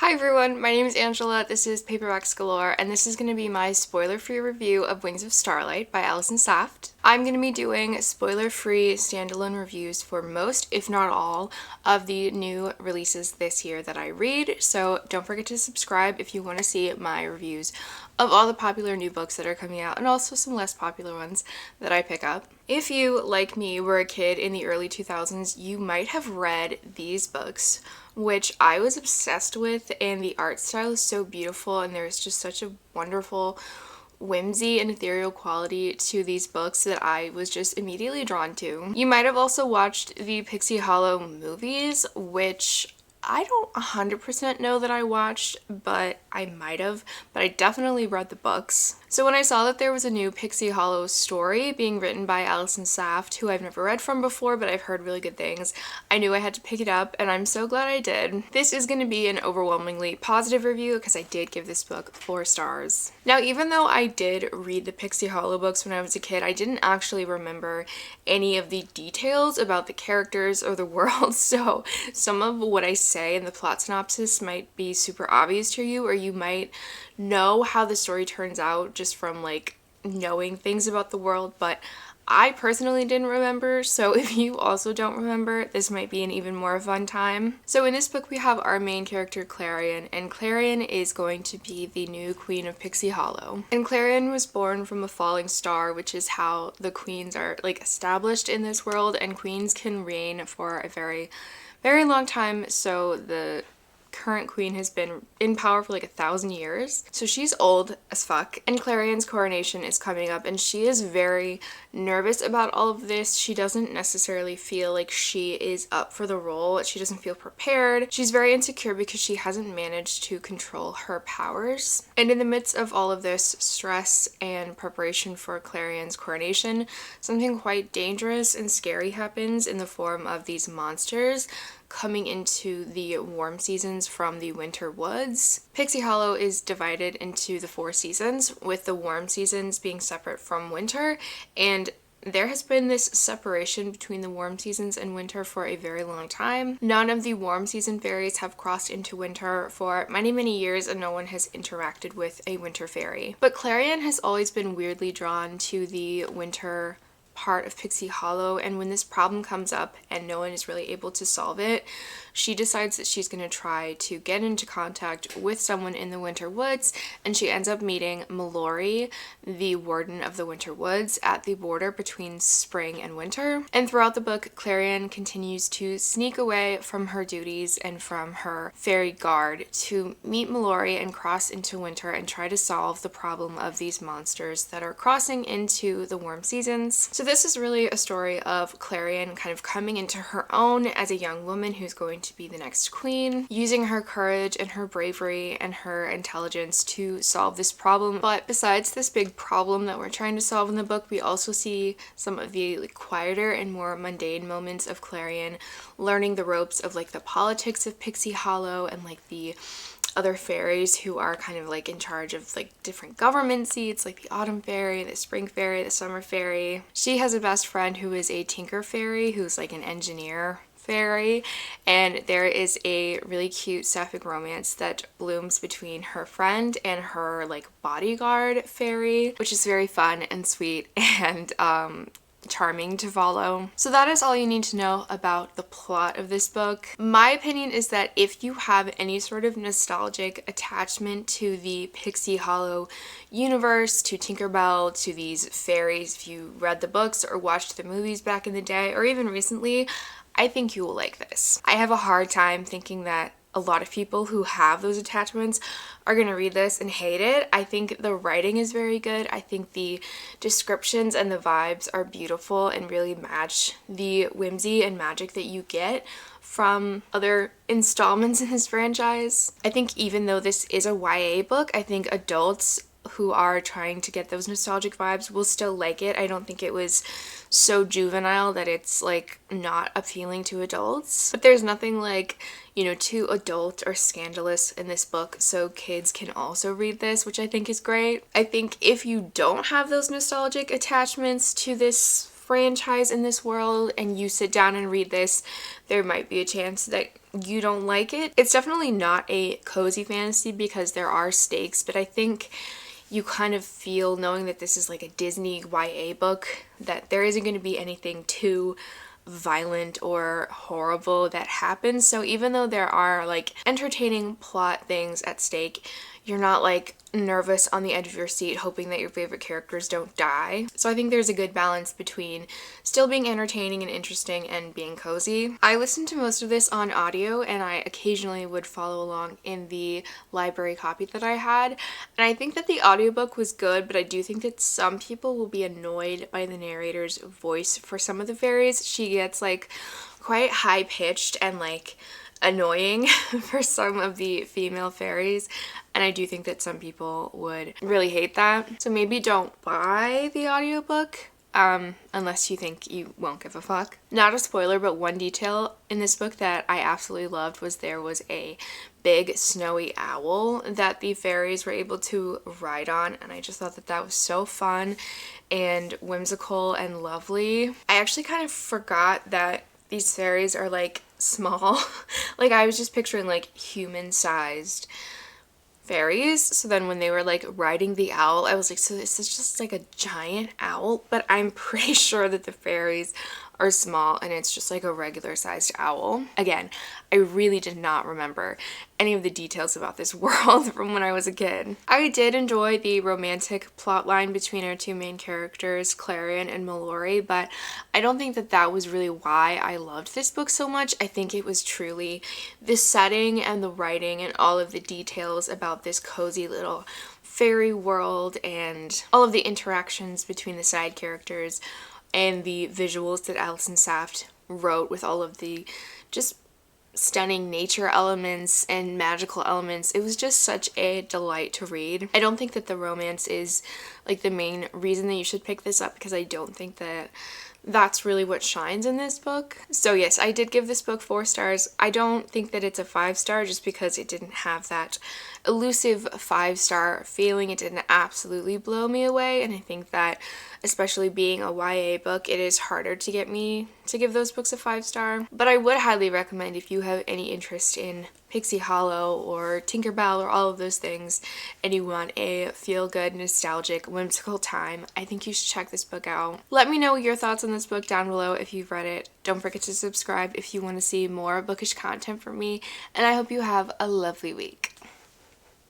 Hi everyone, my name is Angela, this is Paperbacks Galore, and this is going to be my spoiler-free review of Wings of Starlight by Allison Saft. I'm going to be doing spoiler-free standalone reviews for most, if not all, of the new releases this year that I read, so don't forget to subscribe if you want to see my reviews of all the popular new books that are coming out, and also some less popular ones that I pick up. If you, like me, were a kid in the early 2000s, you might have read these books, which I was obsessed with, and the art style is so beautiful, and there's just such a wonderful whimsy and ethereal quality to these books that I was just immediately drawn to. You might have also watched the Pixie Hollow movies, which I don't 100% know that I watched, but I might have, but I definitely read the books. So when I saw that there was a new Pixie Hollow story being written by Allison Saft, who I've never read from before, but I've heard really good things, I knew I had to pick it up, and I'm so glad I did. This is going to be an overwhelmingly positive review because I did give this book 4 stars. Now, even though I did read the Pixie Hollow books when I was a kid, I didn't actually remember any of the details about the characters or the world, so some of what I say in the plot synopsis might be super obvious to you, or you might know how the story turns out just from like knowing things about the world, but I personally didn't remember, so if you also don't remember, this might be an even more fun time. So in this book we have our main character Clarion, and Clarion is going to be the new queen of Pixie Hollow. And Clarion was born from a falling star, which is how the queens are like established in this world, and queens can reign for a very long time, so the current queen has been in power for like 1,000 years. So she's old as fuck, and Clarion's coronation is coming up, and she is very nervous about all of this. She doesn't necessarily feel like she is up for the role. She doesn't feel prepared. She's very insecure because she hasn't managed to control her powers. And in the midst of all of this stress and preparation for Clarion's coronation, something quite dangerous and scary happens in the form of these monsters coming into the warm seasons from the winter woods. Pixie Hollow is divided into the 4 seasons, with the warm seasons being separate from winter, and there has been this separation between the warm seasons and winter for a very long time. None of the warm season fairies have crossed into winter for many years, and no one has interacted with a winter fairy. But Clarion has always been weirdly drawn to the winter part of Pixie Hollow, and when this problem comes up and no one is really able to solve it, she decides that she's going to try to get into contact with someone in the winter woods, and she ends up meeting Mallory, the warden of the winter woods, at the border between spring and winter. And throughout the book, Clarion continues to sneak away from her duties and from her fairy guard to meet Mallory and cross into winter and try to solve the problem of these monsters that are crossing into the warm seasons. So this is really a story of Clarion kind of coming into her own as a young woman who's going to be the next queen, using her courage and her bravery and her intelligence to solve this problem. But besides this big problem that we're trying to solve in the book, we also see some of the quieter and more mundane moments of Clarion learning the ropes of like the politics of Pixie Hollow and like the other fairies who are kind of like in charge of like different government seats, like the autumn fairy, the spring fairy, the summer fairy. She has a best friend who is a tinker fairy, who's like an engineer fairy, and there is a really cute sapphic romance that blooms between her friend and her like bodyguard fairy, which is very fun and sweet and charming to follow. So that is all you need to know about the plot of this book. My opinion is that if you have any sort of nostalgic attachment to the Pixie Hollow universe, to Tinkerbell, to these fairies, if you read the books or watched the movies back in the day or even recently, I think you will like this. I have a hard time thinking that a lot of people who have those attachments are going to read this and hate it. I think the writing is very good. I think the descriptions and the vibes are beautiful and really match the whimsy and magic that you get from other installments in this franchise. I think even though this is a YA book, I think adults who are trying to get those nostalgic vibes will still like it. I don't think it was so juvenile that it's like not appealing to adults. But there's nothing like, you know, too adult or scandalous in this book, so kids can also read this, which I think is great. I think if you don't have those nostalgic attachments to this franchise in this world and you sit down and read this, there might be a chance that you don't like it. It's definitely not a cozy fantasy because there are stakes, but I think you kind of feel, knowing that this is like a Disney YA book, that there isn't going to be anything too violent or horrible that happens. So even though there are like entertaining plot things at stake, you're not like nervous on the edge of your seat hoping that your favorite characters don't die. So I think there's a good balance between still being entertaining and interesting and being cozy. I listened to most of this on audio, and I occasionally would follow along in the library copy that I had. And I think that the audiobook was good, but I do think that some people will be annoyed by the narrator's voice for some of the fairies. She gets like quite high pitched and like annoying for some of the female fairies, and I do think that some people would really hate that. So maybe don't buy the audiobook unless you think you won't give a fuck. Not a spoiler, but one detail in this book that I absolutely loved was there was a big snowy owl that the fairies were able to ride on, and I just thought that that was so fun and whimsical and lovely. I actually kind of forgot that these fairies are like small. Like I was just picturing like human-sized fairies. So then when they were like riding the owl, I was like, so this is just like a giant owl? But I'm pretty sure that the fairies are small and it's just like a regular sized owl. Again, I really did not remember any of the details about this world from when I was a kid. I did enjoy the romantic plot line between our two main characters, Clarion and Mallory, but I don't think that that was really why I loved this book so much. I think it was truly the setting and the writing and all of the details about this cozy little fairy world and all of the interactions between the side characters and the visuals that Allison Saft wrote with all of the just stunning nature elements and magical elements. It was just such a delight to read. I don't think that the romance is like the main reason that you should pick this up, because I don't think that that's really what shines in this book. So yes, I did give this book 4 stars. I don't think that it's a 5-star just because it didn't have that elusive 5-star feeling. It didn't absolutely blow me away, and I think that especially being a YA book, it is harder to get me to give those books a 5-star. But I would highly recommend, if you have any interest in Pixie Hollow or Tinkerbell or all of those things, and you want a feel-good, nostalgic, whimsical time, I think you should check this book out. Let me know your thoughts on this book down below if you've read it. Don't forget to subscribe if you want to see more bookish content from me, and I hope you have a lovely week.